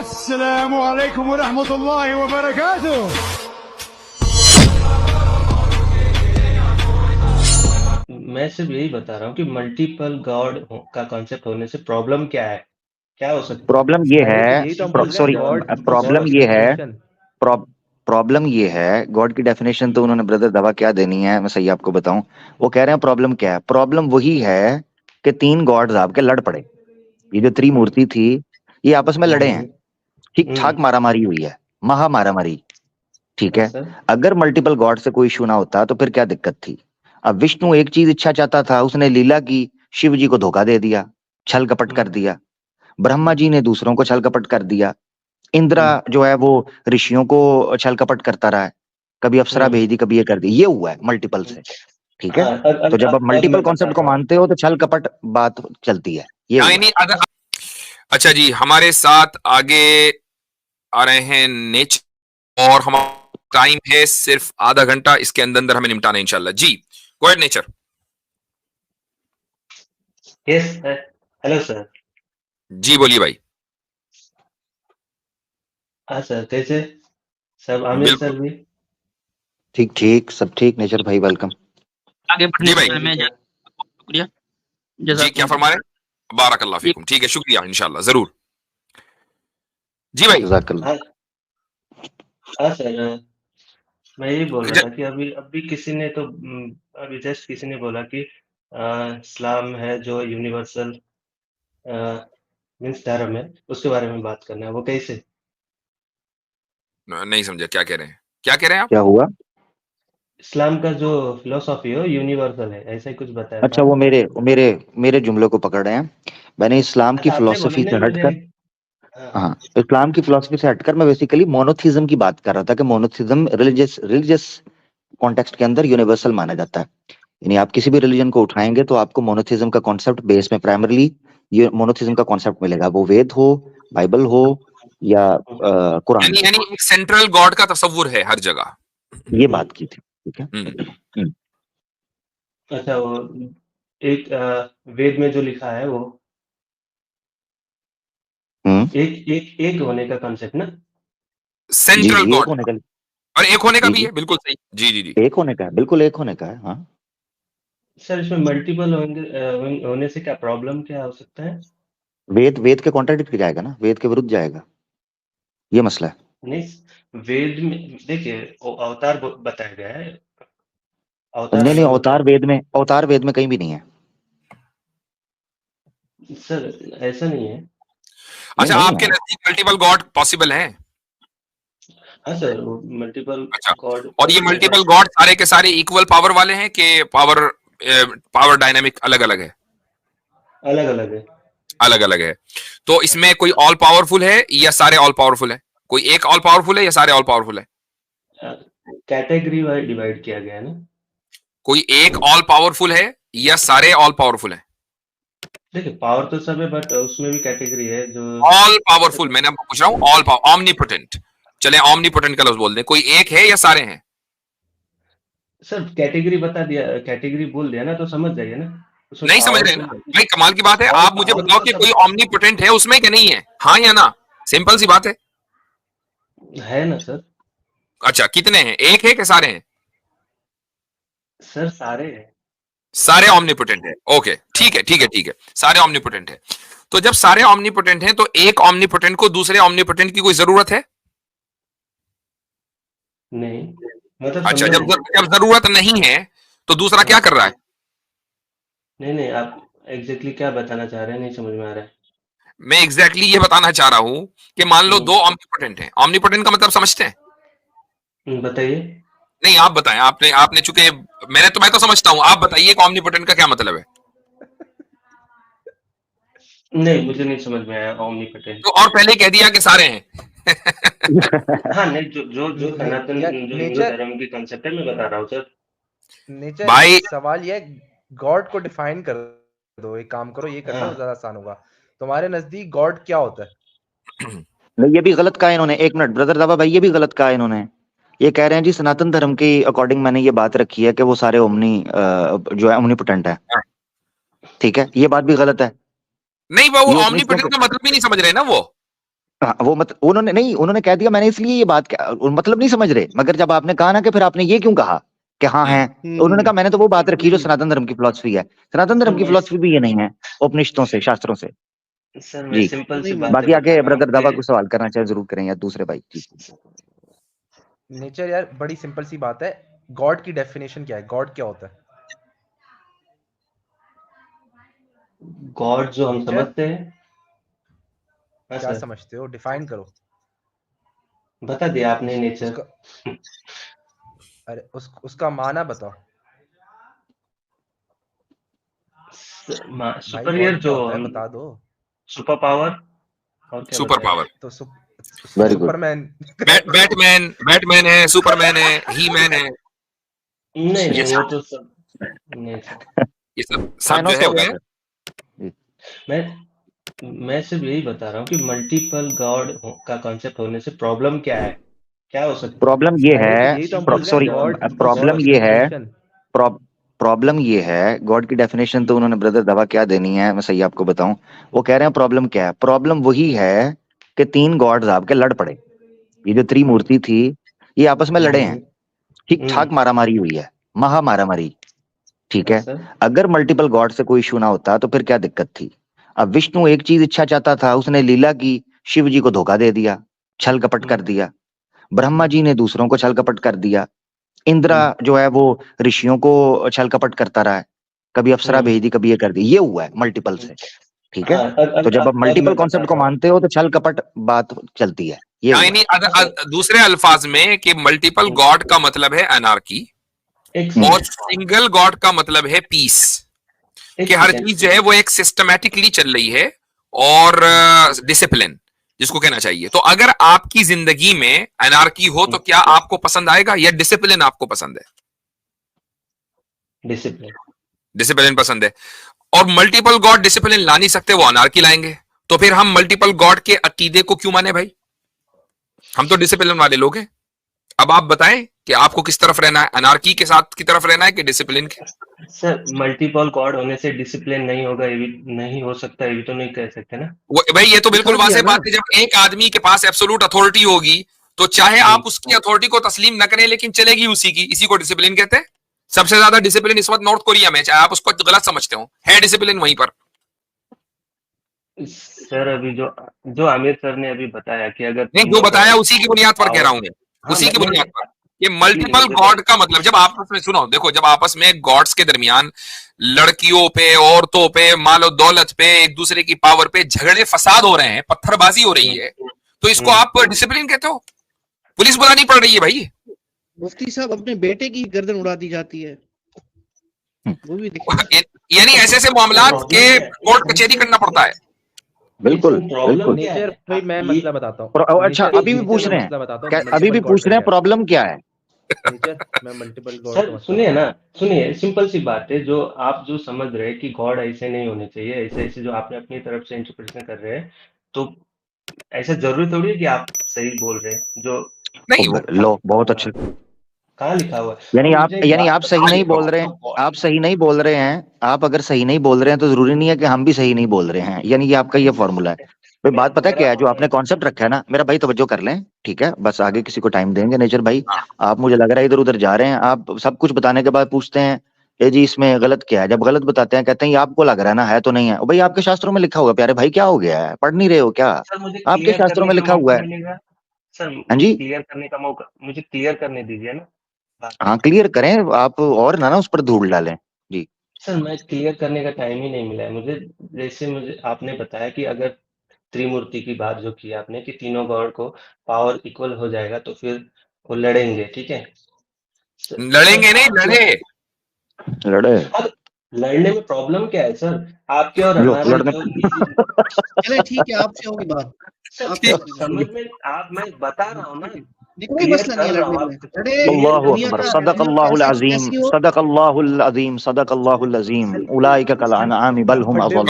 अस्सलामु अलैकुम व रहमतुल्लाहि व बरकातुहू। मैं सिर्फ यही बता रहा हूँ कि मल्टीपल गॉड का कॉन्सेप्ट होने से प्रॉब्लम क्या है, क्या हो सकता है? प्रॉब्लम ये भाई तो है, यही तो हम पूछ रहे हैं, सॉरी, गॉड की प्रॉब्लम ये है, डेफिनेशन। प्रॉब्लम ये है, गॉड की डेफिनेशन तो उन्होंने ब्रदर दवा क्या देनी है, मैं सही आपको बताऊं। वो कह रहे हैं प्रॉब्लम क्या है। प्रॉब्लम वही है कि तीन गॉड्स आपके लड़ पड़े। ये जो त्रिमूर्ति थी, ये आपस में लड़े हैं, ठीक ठाक हम्म। मारामारी हुई है, महा मारामारी, ठीक हाँ है। सर। अगर मल्टीपल गॉड से कोई इशू ना होता तो फिर क्या दिक्कत थी। अब विष्णु एक चीज इच्छा चाहता था, उसने लीला की, शिव जी को धोखा दे दिया, छल कपट कर हम्म। दिया। ब्रह्मा जी ने दूसरों को छल कपट कर दिया। इंद्रा हम्म। जो है वो ऋषियों को छल कपट करता रहा है, कभी अप्सरा हम्म। भेज दी, कभी ये कर दी। ये हुआ है मल्टीपल से, ठीक है। हाँ, तो जब आप अब मल्टीपल मैं कॉन्सेप्ट को बताता हूँ। मानते हो तो छल कपट बात चलती है, ये हुआ है। नहीं अगर अच्छा जी, हमारे साथ आगे आ रहे हैं नेचर, और हमारा टाइम है सिर्फ आधा घंटा, इसके अंदर अंदर हमें निपटाना है इंशाल्लाह जी। Go ahead nature. Yes sir. Hello sir. जी बोलिए भाई। हाँ सर, कैसे सब? आमिर बिल्कुल सर भी। ठीक ठीक, सब ठीक। नेचर भाई वेलकम। आगे बढ़ने जी से भाई। पहले मैं शुक्रिया जी क्या जज़ाकल्लाह। फरमा रहे हैं? बारकल्लाह ये फीकुम। ठीक है, शुक्रिया, इंशाल्लाह जरूर। जी भाई। जज़ाकल्लाह। हाँ। हाँ सर, मैं यही बोल रहा ज- था कि अभी अभी किसी ने तो अभी जस्ट किसी ने बोला कि इस्लाम है जो यूनिवर्सल मीन्स धर्म है, उसके बारे में बात करना है। वो कैसे? नहीं समझा क्या कह रहे हैं, क्या कह रहे हैं आप? क्या हुआ? इस्लाम का जो फिलोसॉफी है यूनिवर्सल है, ऐसा ही कुछ बताया था अच्छा, वो आपने। मेरे मेरे मेरे जुमलों को पकड़ रहे हैं। मैंने इस्लाम की अच्छा, आपने बोला फिलोसफी से नहीं मुझे। हटकर, हाँ। हाँ, इस्लाम की फिलोसफी से हटकर मैं बेसिकली मोनोथिज्म की बात कर रहा था कि मोनोथिज्म रिलीजियस रिलीजियस कॉन्टेक्स्ट के अंदर यूनिवर्सल माना जाता है। यानी आप किसी भी रिलीजन को उठाएंगे तो आपको मोनोथिज्म का कॉन्सेप्ट बेस में प्राइमरली ये मोनोथिज्म का कॉन्सेप्ट मिलेगा, वो वेद हो, बाइबल हो या कुरान यानी हो। यानी एक सेंट्रल गॉड का तस्वुर है हर जगह। ये बात की थी, ठीक है। हम्म। अच्छा, वो एक वेद में जो लिखा है वो हम्म। एक एक एक होने का कॉन्सेप्ट ना। जी सेंट्रल जी, एक गॉड, होने का। और एक होने का जी भी जी, है, बिल्कुल सही। जी जी जी। एक होने का है, बिल्कुल एक होने का है, हाँ। सर, इसमें मल्टीपल होंगे होने से क्या प्रॉब्लम क्या हो सकता है? वेद वेद के कॉन्ट्राडिक्ट जाएगा ना, वेद के विरुद्ध जाएगा, ये मसला है। नहीं, वेद में देखिए वो अवतार बताया गया है। अवतार नहीं नहीं, अलग होता है। अवतार वेद में कहीं भी नहीं है। सर, ऐसा नहीं है। नहीं अच्छा, नहीं आपके है। नजदीक मल्टीपल गॉड पॉसिबल है? हाँ सर, वो मल्टीपल अच्छा, गॉड और ये पॉसिबल है। मल्टीपल गॉड सारे के सारे इक्वल पावर वाले हैं कि पावर पावर डायनामिक अलग अलग है? अलग अलग है। अलग अलग है। तो इसमें कोई ऑल पावरफुल है या सारे ऑल पावरफुल है? कोई एक ऑल पावरफुल है या सारे ऑल पावरफुल है? कैटेगरी वाइज डिवाइड किया गया है ना। कोई एक ऑल पावरफुल है या सारे ऑल पावरफुल है? देखिए, पावर तो सब है बट उसमें भी कैटेगरी है जो ऑल पावरफुल, मैंने आपको पूछ रहा हूं ऑल पावर, ऑमनीपोटेंट। चले ऑमनीपोटेंट का लफ्ज बोल दें, कोई एक है या सारे हैं? सर कैटेगरी बता दिया, कैटेगरी बोल दिया ना तो समझ जाइए ना। उसमें नहीं समझ रहे ना पावरफुल भाई, कमाल की बात है। पावर आप मुझे पावर बताओ तो कि सब कोई ऑमनीपोटेंट है उसमें कि नहीं है, हाँ या ना? सिंपल सी बात है। है ना सर। अच्छा, कितने हैं, एक है कि सारे हैं? सर सारे हैं। सारे ऑमनीपोटेंट है, ओके ठीक है ठीक है ठीक है, सारे ऑमनीपोटेंट है। तो जब सारे ऑमनीपोटेंट हैं तो एक ऑमनीपोटेंट को दूसरे ऑमनीपोटेंट की कोई जरूरत है? नहीं, मतलब अच्छा, समझा जब नहीं। जब जरूरत नहीं है तो दूसरा क्या कर रहा है? नहीं नहीं, आप एग्जैक्टली क्या बताना चाह रहे हैं, नहीं समझ में आ रहा है। मैं एग्जैक्टली ये बताना चाह रहा हूं कि मान लो दो हम्म। ऑमनीपोटेंट हैं। ऑमनीपोटेंट का मतलब समझते हैं? बताइए। नहीं आप बताएं, आपने आपने चूंकि मैं तो समझता हूं, आप बताइए ऑमनीपोटेंट का क्या मतलब है? नहीं, मुझे नहीं समझ में आया ओमनीपोटेंट। तो और पहले ही कह दिया कि सारे हैं। हाँ नहीं, जो जो जो सनातन यार जो हिंदू नेचर, धर्म की कंसेप्ट है मैं बता रहा हूँ सर। भाई सवाल ये है, गॉड को डिफाइन कर दो। एक काम करो, ये कर लो, हाँ ज्यादा आसान होगा। तुम्हारे नजदीक गॉड क्या होता है? नहीं, ये भी गलत कहा इन्होंने। एक मिनट ब्रदर दावा भाई, ये भी गलत कहा इन्होंने। ये कह रहे हैं जी सनातन धर्म के अकॉर्डिंग मैंने ये बात रखी है कि वो सारे ओमनी जो है ओमनीपोटेंट है, ठीक है। ये बात भी गलत है। नहीं, वो ये उपनिषदों ऑमनीपोटेंट को, का मतलब ही नहीं समझ रहे ना वो। हाँ, वो उन्होंने नहीं, उन्होंने कह दिया मैंने इसलिए ये बात मतलब नहीं समझ रहे, मगर जब आपने कहा ना कि फिर आपने ये क्यों कहा कि हाँ है, तो उन्होंने कहा मैंने तो वो बात रखी जो सनातन धर्म की फिलॉसफी है। सनातन धर्म की फिलॉसफी भी ये नहीं है उपनिषदों से, शास्त्रों से। सर मैं जी, सिंपल सी नहीं, बातें बाकी बता आगे रहा हूँ ब्रदर दावा कि को सवाल करना चाहे जरूर करें, या दूसरे भाई जी। नेचर यार बड़ी सिंपल सी बात है। गॉड की डेफिनेशन क्या है? गॉड क्या होता है? गॉड जो हम नेचर समझते हैं। हाँ क्या सर, समझते हो? डिफाइन करो बता दिया आपने नेचर। उसका। अरे उसका माना बताओ भाई। सुपीरियर गॉड क्या जो होता है हम, बता दो। सुपर पावर, और क्या सुपर बताएं? पावर, तो very good. Superman. Batman, Batman है, सुपरमैन है, ही मैन है, नहीं ये नहीं, वो सब तो सब नहीं सर। ये सब जो थानोस है हो वो गया है। सर। मैं सिर्फ यही बता रहा हूँ कि मल्टीपल गॉड का कॉन्सेप्ट होने से प्रॉब्लम क्या है, क्या हो सकता है। प्रॉब्लम ये भाई है, यही तो हम पूछ रहे हैं। सॉरी, गॉड प्रॉब्लम की ये है, डेफिनेशन। प्रॉब्लम ये है, गॉड की डेफिनेशन तो उन्होंने ब्रदर दवा क्या देनी है, मैं सही आपको बताऊं। वो कह रहे हैं प्रॉब्लम क्या है, प्रॉब्लम वही है कि 3 गॉड्स आपके लड़ पड़े। ये जो त्रिमूर्ति थी, ये आपस में लड़े हैं, ठीक ठाक मारामारी हुई है, महा मारामारी, ठीक हाँ है। सर। अगर मल्टीपल गॉड से कोई इशू ना होता तो फिर क्या दिक्कत थी। अब विष्णु एक चीज इच्छा चाहता था, उसने लीला की, शिव जी को धोखा दे दिया, छल कपट कर दिया। ब्रह्मा जी ने दूसरों को छल कपट कर दिया। इंद्रा जो है वो ऋषियों को छल कपट करता रहा है, कभी अप्सरा भेज दी, कभी ये कर दी। ये हुआ है मल्टीपल से, ठीक है। तो जब आप मल्टीपल मैं कॉन्सेप्ट को बताता हूँ। मानते हो तो छल कपट बात चलती है, ये हुआ। यानी दूसरे अल्फाज में कि मल्टीपल गॉड का मतलब है अनार्की, एक और सेकंड, सिंगल गॉड का मतलब है पीस, एक कि हर सेकंड। चीज जो है वो एक सिस्टमैटिकली चल रही है, और डिसिप्लिन जिसको कहना चाहिए। तो अगर आपकी जिंदगी में अनार्की हो तो क्या आपको पसंद आएगा, या डिसिप्लिन आपको पसंद है? डिसिप्लिन। डिसिप्लिन पसंद है। और मल्टीपल गॉड डिसिप्लिन ला नहीं सकते, वो अनार्की लाएंगे। तो फिर हम मल्टीपल गॉड के अकीदे को क्यों माने भाई? हम तो डिसिप्लिन वाले लोग हैं। अब आप बताएं कि आपको किस तरफ रहना है, अनार्की के साथ की तरफ रहना है कि डिसिप्लिन के? सर मल्टीपल गॉड होने से डिसिप्लिन नहीं होगा, ये भी नहीं हो सकता, ये भी तो नहीं कह सकते ना। भाई ये तो बिल्कुल दिखा दिया वाज़ेह ना। बात है। जब एक आदमी के पास एब्सोल्यूट अथॉरिटी होगी तो चाहे आप उसकी अथॉरिटी को तस्लीम न करें, लेकिन चलेगी उसी की। इसी को डिसिप्लिन कहते हैं। सबसे ज्यादा डिसिप्लिन इस वक्त नॉर्थ कोरिया में, चाहे आप उसको गलत समझते हो, है डिसिप्लिन वहीं पर। सर अभी जो आमिर सर ने अभी बताया कि अगर नहीं, जो बताया उसी की बुनियाद पर कह रहा हूं मैं, उसी की बुनियाद पर। ये मल्टीपल गॉड का मतलब, जब आपस में सुनो, देखो, जब आपस में गॉड्स के दरमियान लड़कियों पे, औरतों पे, मालो दौलत पे, एक दूसरे की पावर पे झगड़े फसाद हो रहे हैं, पत्थरबाजी हो रही है, तो इसको आप डिसिप्लिन कहते हो? पुलिस बुलानी पड़ रही है भाई। मुफ्ती साहब अपने बेटे की गर्दन उड़ा दी जाती है, वो भी देखिए। यानी ऐसे ऐसे मामलात के कोर्ट कचहरी करना पड़ता है। बिल्कुल प्रॉब्लम बिल्कुल। क्या है? नेचर भाई मैं मसला बताता हूँ। अच्छा, नेचर- अभी भी नेचर पूछ में रहे मसला हैं, बताता हूँ। क्या multiple अभी भी God पूछ का रहे हैं क्या है। प्रॉब्लम क्या है? नेचर मैं मल्टीपल गॉड सर सुनिए ना, सुनिए, सिंपल सी बात है। जो आप जो समझ रहे हैं कि गॉड ऐसे नहीं होने चाहिए, ऐसे ऐसे जो आपने अपनी तरफ से इंटरप्रिटेशन कर रहे हैं, तो ऐसा जरूरी थोड़ी है कि आप सही बोल रहे हैं। जो नहीं, लो, बहुत अच्छे। कहाँ लिखा हुआ है? यानी और आप मुझे एक बात सही हाँ, नहीं लिखा बोल हुआ रहे हैं, आप सही नहीं बोल रहे हैं। आप अगर सही नहीं बोल रहे हैं तो जरूरी नहीं है कि हम भी सही नहीं बोल रहे हैं, यानी ये आपका ये फॉर्मूला है भाई। बात पता है क्या है, जो आपने कॉन्सेप्ट रखा है ना, मेरा भाई तवज्जो कर लें, ठीक है, बस आगे किसी को टाइम देंगे। नेचर भाई, आप मुझे लग रहा है इधर उधर जा रहे हैं। आप सब कुछ बताने के बाद पूछते हैं ये जी इसमें गलत क्या है। जब गलत बताते हैं कहते हैं ये आपको लग रहा है ना, है तो नहीं है। भाई आपके शास्त्रों में लिखा हुआ है, प्यारे भाई, क्या हो गया है, पढ़ नहीं रहे हो क्या? सर मुझे आपके क्लियर शास्त्रों करने में का लिखा मौका हुआ है। मिलेगा? सर हाँ मुझे जी, क्लियर करने का मौका, मुझे क्लियर करने दीजिए ना बात। हाँ क्लियर करें आप, और ना उस पर धूल डालें जी। सर मैं क्लियर करने का टाइम ही नहीं मिला है मुझे। जैसे मुझे आपने बताया कि अगर त्रिमूर्ति की बात जो की आपने, कि तीनों गॉड को पावर इक्वल हो जाएगा तो फिर वो लड़ेंगे, ठीक है। लड़ेंगे नहीं, लड़े। लड़े अब लड़ने में प्रॉब्लम क्या है सर? आपके और लो, हमारे लड़ने जो इसी चले ठीक है, आपसे होगी बात। सर आपसे होगी बात। समझ में आप, मैं बता रहा हूँ ना, कोई मसला नहीं है लड़ने में। अरे अल्लाहु दुनिया अकबर, का सदक़ल्लाहुल अज़ीम, कैसी हो? सदक़ल्लाहुल अज़ीम, सदक़ल्लाहुल अज़ीम, उलाइका कल अनआम बल हुम अज़ल।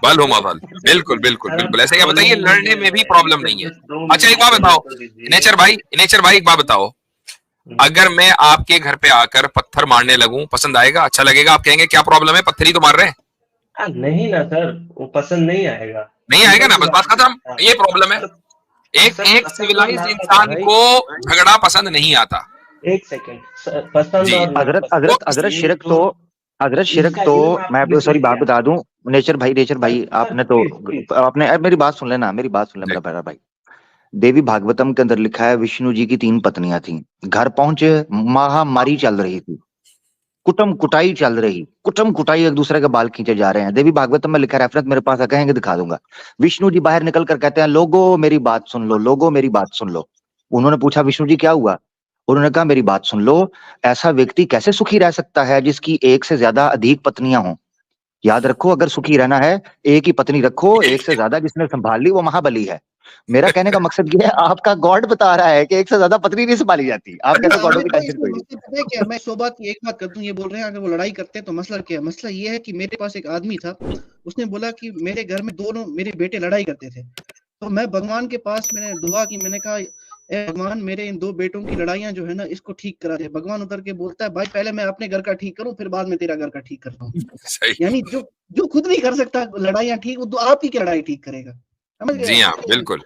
बल हो माफल। बिल्कुल बिल्कुल बिल्कुल, ऐसे क्या बताइए, लड़ने में भी प्रॉब्लम नहीं है। अच्छा एक बात बताओ नेचर भाई, एक बात बताओ, अगर मैं आपके घर पे आकर पत्थर मारने लगूं, पसंद आएगा, अच्छा लगेगा? आप कहेंगे क्या प्रॉब्लम है, पत्थर ही तो मार रहे हैं। नहीं ना सर, वो पसंद नहीं आएगा। नहीं आएगा ना, बस बात खत्म, ये प्रॉब्लम है। एक एक सिविलाइज्ड इंसान को झगड़ा पसंद नहीं आता। एक सेकंड, पसंद जी। और हजरत शिरक तो मैं आपको सॉरी बात बता दूं, नेचर भाई आपने तो आपने मेरी बात सुन लेना मेरा प्यारा भाई। देवी भागवतम के अंदर लिखा है विष्णु जी की 3 पत्नियां थी, घर पहुंचे महामारी चल रही थी, कुटम कुटाई एक दूसरे के बाल खींचे जा रहे हैं। देवी भागवतम में लिखा रेफरेंस मेरे पास कहेंगे दिखा दूंगा। विष्णु जी बाहर निकल कर कहते हैं लोगो मेरी बात सुन लो। उन्होंने पूछा विष्णु जी क्या हुआ? उन्होंने कहा मेरी बात सुन लो, ऐसा व्यक्ति कैसे सुखी रह सकता है जिसकी एक से ज्यादा अधिक पत्नियां हों? याद रखो, अगर सुखी रहना है एक ही पत्नी रखो, एक से ज्यादा जिसने संभाल ली वो महाबली है। मेरा कहने का मकसद ये है, आपका गॉड बता रहा है कि एक से ज्यादा पत्नी नहीं संभाली जाती। आप कहते गॉडों की टेंशन कोई नहीं। क्या मैं सोबत की एक बात कर दूं, ये बोल रहे हैं अगर वो लड़ाई करते हैं तो मसला क्या है? मसला ये है कि मेरे पास एक आदमी था, उसने बोला कि मेरे घर में दोनों मेरे बेटे लड़ाई करते थे, तो मैं भगवान के पास मैंने दुआ की, मैंने कहा ए भगवान मेरे इन 2 बेटों की लड़ाइयां जो है ना इसको ठीक करा दे। भगवान उतर के बोलता है भाई पहले मैं अपने घर का ठीक करूं फिर बाद में तेरा घर का ठीक करता हूँ। सही। यानी जो खुद नहीं कर सकता लड़ाइयां ठीक, वो आप ही की लड़ाई ठीक करेगा। समझ गए? जी हाँ, बिल्कुल।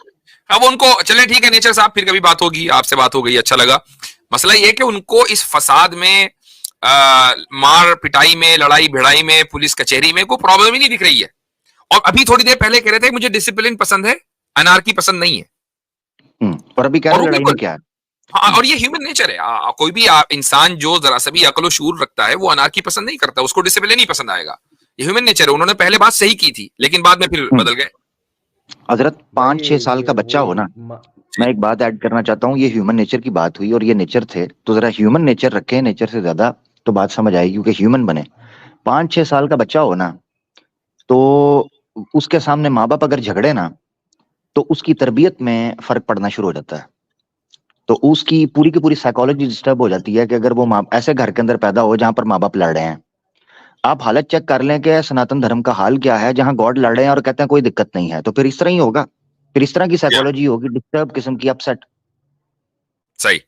अब उनको चले ठीक है नेचर साहब, फिर कभी बात होगी, आपसे बात हो गई, अच्छा लगा। मसला ये कि उनको इस फसाद में मार पिटाई में, लड़ाई भिड़ाई में, पुलिस कचहरी में कोई प्रॉब्लम ही नहीं दिख रही है। और अभी थोड़ी देर पहले कह रहे थे मुझे डिसिप्लिन पसंद है, अनार्की पसंद नहीं है। और अभी कह रहे लड़ाई में क्या है? हाँ, और ये ह्यूमन नेचर है। कोई भी इंसान जो जरा सा भी अकल और शूर रखता है वो अनार्की पसंद नहीं करता, उसको डिसिप्लिन ही पसंद आएगा। ये ह्यूमन नेचर है। उन्होंने पहले बात सही की थी लेकिन बाद में फिर बदल गए। हजरत 5-6 साल का बच्चा हो ना, मैं एक बात ऐड करना चाहता हूँ, ये ह्यूमन नेचर की बात हुई और ये नेचर थे, तो जरा ह्यूमन नेचर रखें, नेचर से ज्यादा तो बात समझ आएगी, क्योंकि ह्यूमन बने। 5-6 साल का बच्चा हो ना, तो उसके सामने माँ बाप अगर झगड़े ना, तो उसकी तरबियत में फर्क पड़ना शुरू हो जाता है। तो उसकी पूरी की पूरी साइकोलॉजी डिस्टर्ब हो जाती है कि अगर वो ऐसे घर के अंदर पैदा हो जहां पर माँ बाप लड़ रहे हैं। आप हालत चेक कर लें कि सनातन धर्म का हाल क्या है, जहां गॉड लड़ रहे हैं और कहते हैं कोई दिक्कत नहीं है, तो फिर इस तरह ही होगा, फिर इस तरह की साइकोलॉजी होगी, डिस्टर्ब किस्म की, अपसेट। सही।